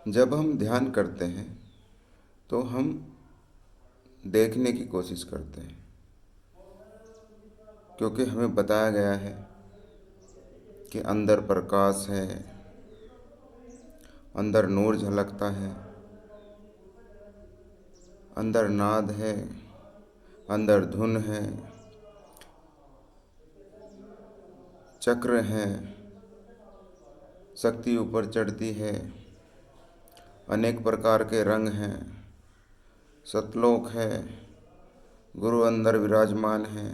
जब हम ध्यान करते हैं तो हम देखने की कोशिश करते हैं, क्योंकि हमें बताया गया है कि अंदर प्रकाश है, अंदर नूर झलकता है, अंदर नाद है, अंदर धुन है, चक्र है, शक्ति ऊपर चढ़ती है, अनेक प्रकार के रंग हैं, सतलोक है, गुरु अंदर विराजमान है।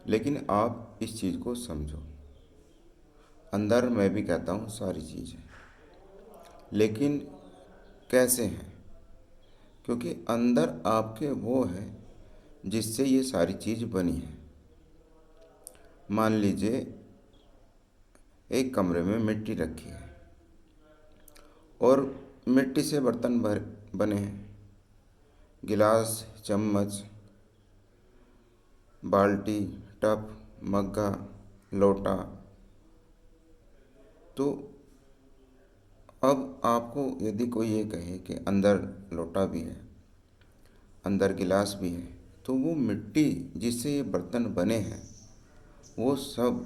लेकिन आप इस चीज़ को समझो, अंदर मैं भी कहता हूँ सारी चीज़ें, लेकिन कैसे हैं? क्योंकि अंदर आपके वो है जिससे ये सारी चीज़ बनी है। मान लीजिए एक कमरे में मिट्टी रखी है और मिट्टी से बर्तन बने हैं, गिलास, चम्मच, बाल्टी, टब, मग्गा, लोटा। तो अब आपको यदि कोई ये कहे कि अंदर लोटा भी है, अंदर गिलास भी है, तो वो मिट्टी जिससे ये बर्तन बने हैं वो सब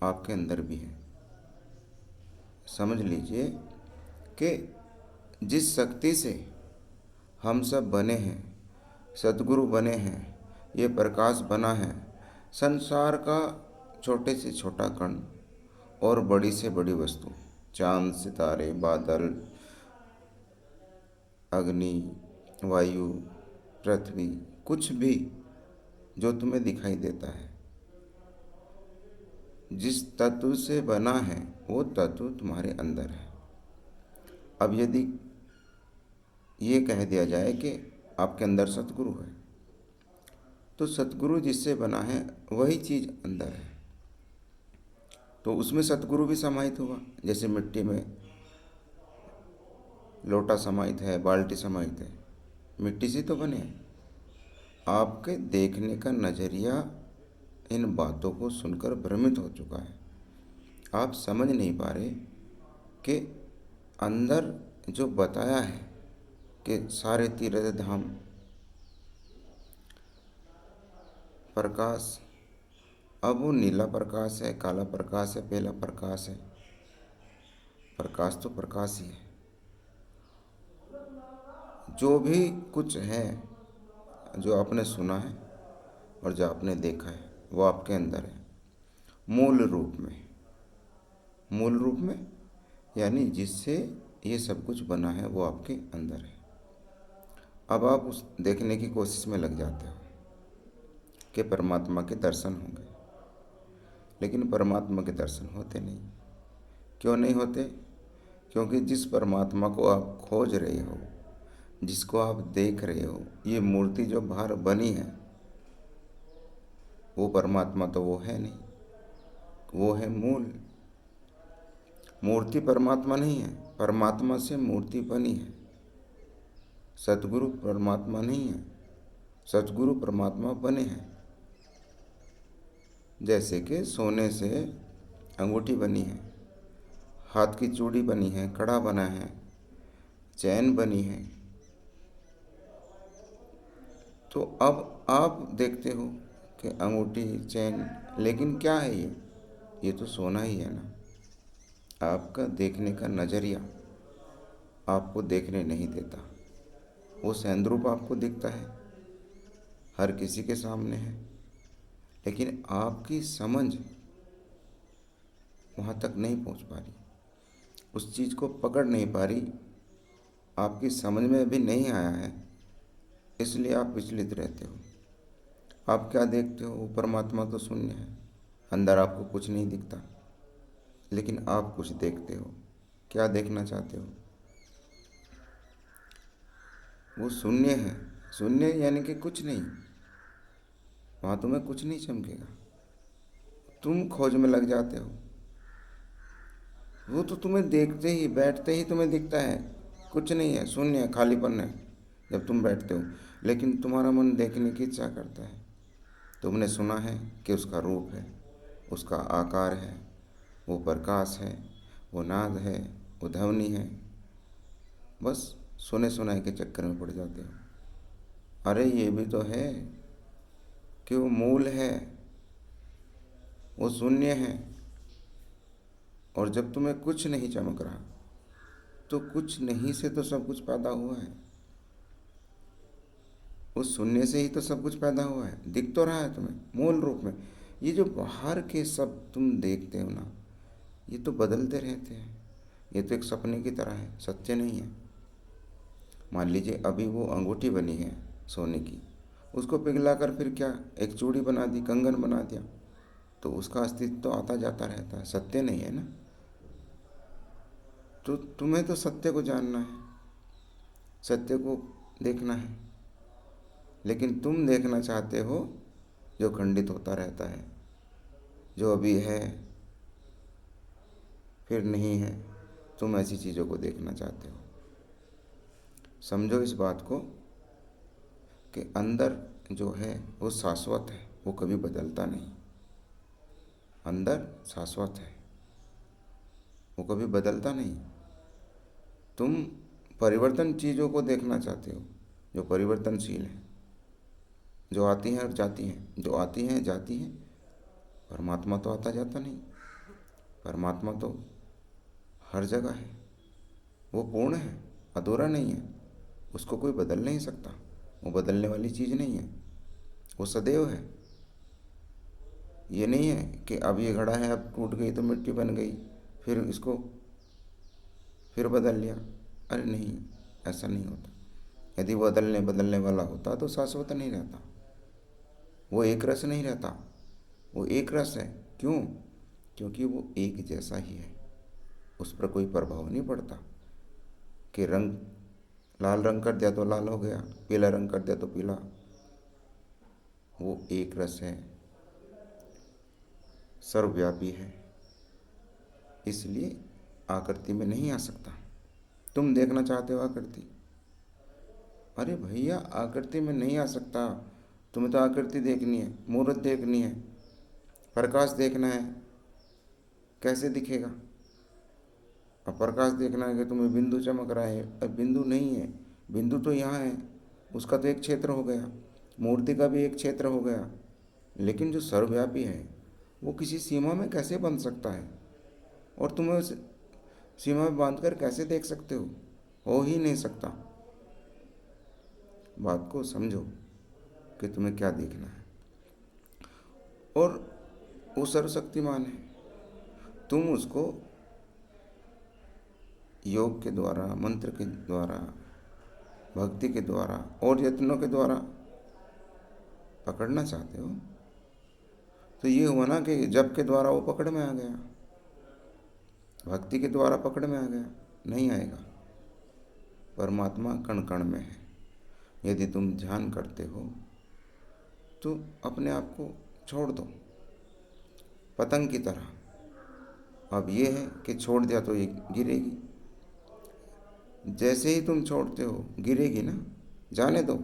आपके अंदर भी है। समझ लीजिए कि जिस शक्ति से हम सब बने हैं, सद्गुरु बने हैं, ये प्रकाश बना है, संसार का छोटे से छोटा कण और बड़ी से बड़ी वस्तु, चांद, सितारे, बादल, अग्नि, वायु, पृथ्वी, कुछ भी जो तुम्हें दिखाई देता है, जिस तत्व से बना है वो तत्व तुम्हारे अंदर है। अब यदि ये कह दिया जाए कि आपके अंदर सतगुरु है, तो सतगुरु जिससे बना है वही चीज़ अंदर है, तो उसमें सतगुरु भी समाहित हुआ। जैसे मिट्टी में लोटा समाहित है, बाल्टी समाहित है, मिट्टी से तो बने हैं। आपके देखने का नज़रिया इन बातों को सुनकर भ्रमित हो चुका है। आप समझ नहीं पा रहे कि अंदर जो बताया है कि सारे तीर्थ धाम प्रकाश, अब वो नीला प्रकाश है, काला प्रकाश है, पीला प्रकाश है, प्रकाश तो प्रकाश ही है। जो भी कुछ है, जो आपने सुना है और जो आपने देखा है, वो आपके अंदर है, मूल रूप में। मूल रूप में यानी जिससे ये सब कुछ बना है वो आपके अंदर है। अब आप उस देखने की कोशिश में लग जाते हो कि परमात्मा के दर्शन होंगे, लेकिन परमात्मा के दर्शन होते नहीं। क्यों नहीं होते? क्योंकि जिस परमात्मा को आप खोज रहे हो, जिसको आप देख रहे हो, ये मूर्ति जो बाहर बनी है, वो परमात्मा तो वो है नहीं, वो है मूल। मूर्ति परमात्मा नहीं है, परमात्मा से मूर्ति बनी है। सतगुरु परमात्मा नहीं है, सतगुरु परमात्मा बने हैं। जैसे कि सोने से अंगूठी बनी है, हाथ की चूड़ी बनी है, कड़ा बना है, चैन बनी है। तो अब आप देखते हो कि अंगूठी, चैन, लेकिन क्या है ये तो सोना ही है ना। आपका देखने का नज़रिया आपको देखने नहीं देता। वो सैंद्रूप आपको दिखता है, हर किसी के सामने है, लेकिन आपकी समझ वहाँ तक नहीं पहुँच पा रही, उस चीज़ को पकड़ नहीं पा रही, आपकी समझ में अभी नहीं आया है, इसलिए आप विचलित रहते हो। आप क्या देखते हो? वो परमात्मा तो शून्य है, अंदर आपको कुछ नहीं दिखता, लेकिन आप कुछ देखते हो। क्या देखना चाहते हो? वो शून्य है। शून्य यानी कि कुछ नहीं, वहाँ तुम्हें कुछ नहीं चमकेगा, तुम खोज में लग जाते हो। वो तो तुम्हें देखते ही, बैठते ही तुम्हें दिखता है, कुछ नहीं है, शून्य है, खालीपन है जब तुम बैठते हो। लेकिन तुम्हारा मन देखने की इच्छा करता है। तुमने सुना है कि उसका रूप है, उसका आकार है, वो प्रकाश है, वो नाद है, वो ध्वनि है, बस सुने सुनाई के चक्कर में पड़ जाते हो। अरे ये भी तो है कि वो मूल है, वो शून्य है, और जब तुम्हें कुछ नहीं चमक रहा तो कुछ नहीं से तो सब कुछ पैदा हुआ है। उस शून्य से ही तो सब कुछ पैदा हुआ है। दिख तो रहा है तुम्हें मूल रूप में। ये जो बाहर के सब तुम देखते हो ना, ये तो बदलते रहते हैं। ये तो एक सपने की तरह है, सत्य नहीं है। मान लीजिए अभी वो अंगूठी बनी है सोने की, उसको पिघलाकर फिर क्या एक चूड़ी बना दी, कंगन बना दिया, तो उसका अस्तित्व तो आता जाता रहता है, सत्य नहीं है ना। तो तुम्हें तो सत्य को जानना है, सत्य को देखना है, लेकिन तुम देखना चाहते हो जो खंडित होता रहता है, जो अभी है फिर नहीं है। तुम ऐसी चीज़ों को देखना चाहते हो। समझो इस बात को कि अंदर जो है वो शाश्वत है, वो कभी बदलता नहीं। अंदर शाश्वत है, वो कभी बदलता नहीं। तुम परिवर्तन चीज़ों को देखना चाहते हो जो परिवर्तनशील है, जो आती हैं और जाती हैं, जो आती हैं जाती हैं। परमात्मा तो आता जाता नहीं, परमात्मा तो हर जगह है, वो पूर्ण है, अधूरा नहीं है, उसको कोई बदल नहीं सकता, वो बदलने वाली चीज़ नहीं है, वो सदैव है। ये नहीं है कि अब ये घड़ा है, अब टूट गई तो मिट्टी बन गई, फिर इसको फिर बदल लिया। अरे नहीं, ऐसा नहीं होता। यदि वो बदलने वाला होता तो शाश्वत नहीं रहता, वो एक रस नहीं रहता। वो एक रस है। क्यों? क्योंकि वो एक जैसा ही है, उस पर कोई प्रभाव नहीं पड़ता कि रंग लाल रंग कर दिया तो लाल हो गया, पीला रंग कर दिया तो पीला। वो एक रस है, सर्वव्यापी है, इसलिए आकृति में नहीं आ सकता। तुम देखना चाहते हो आकृति, अरे भैया आकृति में नहीं आ सकता। तुम्हें तो आकृति देखनी है, मूर्त देखनी है, प्रकाश देखना है, कैसे दिखेगा? अब प्रकाश देखना है कि तुम्हें बिंदु चमक रहा है, अब बिंदु नहीं है, बिंदु तो यहाँ है, उसका तो एक क्षेत्र हो गया, मूर्ति का भी एक क्षेत्र हो गया, लेकिन जो सर्वव्यापी है वो किसी सीमा में कैसे बंध सकता है? और तुम्हें उस सीमा में बांधकर कैसे देख सकते हो ही नहीं सकता। बात को समझो कि तुम्हें क्या देखना है। और वो सर्वशक्तिमान है, तुम उसको योग के द्वारा, मंत्र के द्वारा, भक्ति के द्वारा और यत्नों के द्वारा पकड़ना चाहते हो। तो ये हुआ ना कि जप के द्वारा वो पकड़ में आ गया, भक्ति के द्वारा पकड़ में आ गया। नहीं आएगा। परमात्मा कण कण में है। यदि तुम ध्यान करते हो तो अपने आप को छोड़ दो, पतंग की तरह। अब ये है कि छोड़ दिया तो ये गिरेगी, जैसे ही तुम छोड़ते हो गिरेगी ना, जाने दो।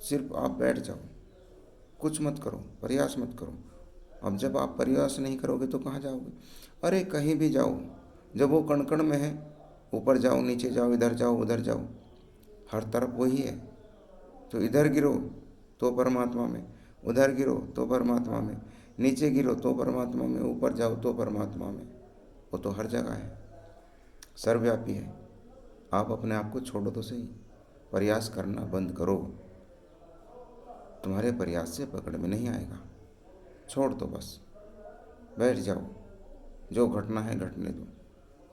सिर्फ आप बैठ जाओ, कुछ मत करो, प्रयास मत करो। अब जब आप प्रयास नहीं करोगे तो कहाँ जाओगे? अरे कहीं भी जाओ, जब वो कण कण में है, ऊपर जाओ, नीचे जाओ, इधर जाओ, उधर जाओ, हर तरफ वही है। तो इधर गिरो तो परमात्मा में, उधर गिरो तो परमात्मा में, नीचे गिरो तो परमात्मा में, ऊपर जाओ तो परमात्मा में। वो तो हर जगह है, सर्वव्यापी है। आप अपने आप को छोड़ो तो सही, प्रयास करना बंद करो। तुम्हारे प्रयास से पकड़ में नहीं आएगा। छोड़ दो, बस बैठ जाओ। जो घटना है घटने दो,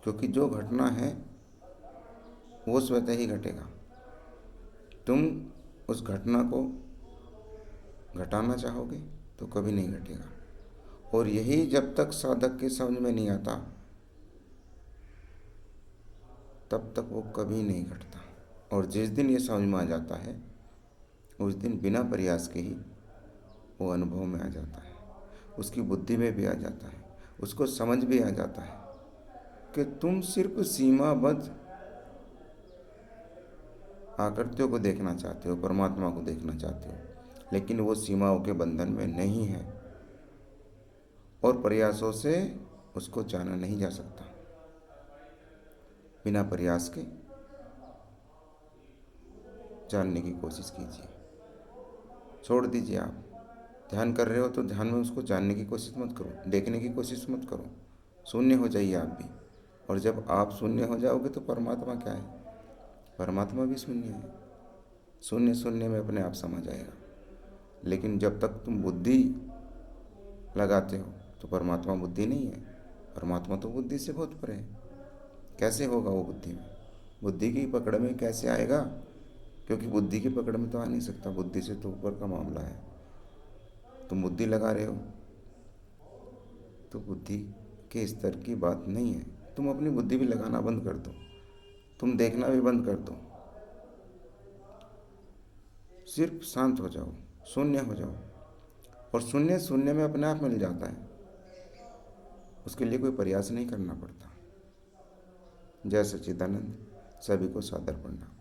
क्योंकि जो घटना है वो स्वतः ही घटेगा। तुम उस घटना को घटाना चाहोगे तो कभी नहीं घटेगा। और यही जब तक साधक के समझ में नहीं आता तब तक वो कभी नहीं घटता। और जिस दिन ये समझ में आ जाता है उस दिन बिना प्रयास के ही वो अनुभव में आ जाता है, उसकी बुद्धि में भी आ जाता है, उसको समझ भी आ जाता है कि तुम सिर्फ सीमाबद्ध आकृतियों को देखना चाहते हो, परमात्मा को देखना चाहते हो, लेकिन वो सीमाओं के बंधन में नहीं है। और प्रयासों से उसको जाना नहीं जा सकता। बिना प्रयास के जानने की कोशिश कीजिए। छोड़ दीजिए। आप ध्यान कर रहे हो तो ध्यान में उसको जानने की कोशिश मत करो, देखने की कोशिश मत करो। शून्य हो जाइए आप भी। और जब आप शून्य हो जाओगे तो परमात्मा क्या है? परमात्मा भी शून्य है। शून्य शून्य में अपने आप समा जाएगा। लेकिन जब तक तुम बुद्धि लगाते हो तो परमात्मा बुद्धि नहीं है। परमात्मा तो बुद्धि से बहुत परे है। कैसे होगा वो बुद्धि में? बुद्धि की पकड़ में कैसे आएगा? क्योंकि बुद्धि की पकड़ में तो आ नहीं सकता, बुद्धि से तो ऊपर का मामला है। तुम बुद्धि लगा रहे हो तो बुद्धि के स्तर की बात नहीं है। तुम अपनी बुद्धि भी लगाना बंद कर दो, तुम देखना भी बंद कर दो, सिर्फ शांत हो जाओ, शून्य हो जाओ। और शून्य शून्य में अपने आप मिल जाता है। उसके लिए कोई प्रयास नहीं करना पड़ता। जय सच्चिदानंद। सभी को सादर प्रणाम।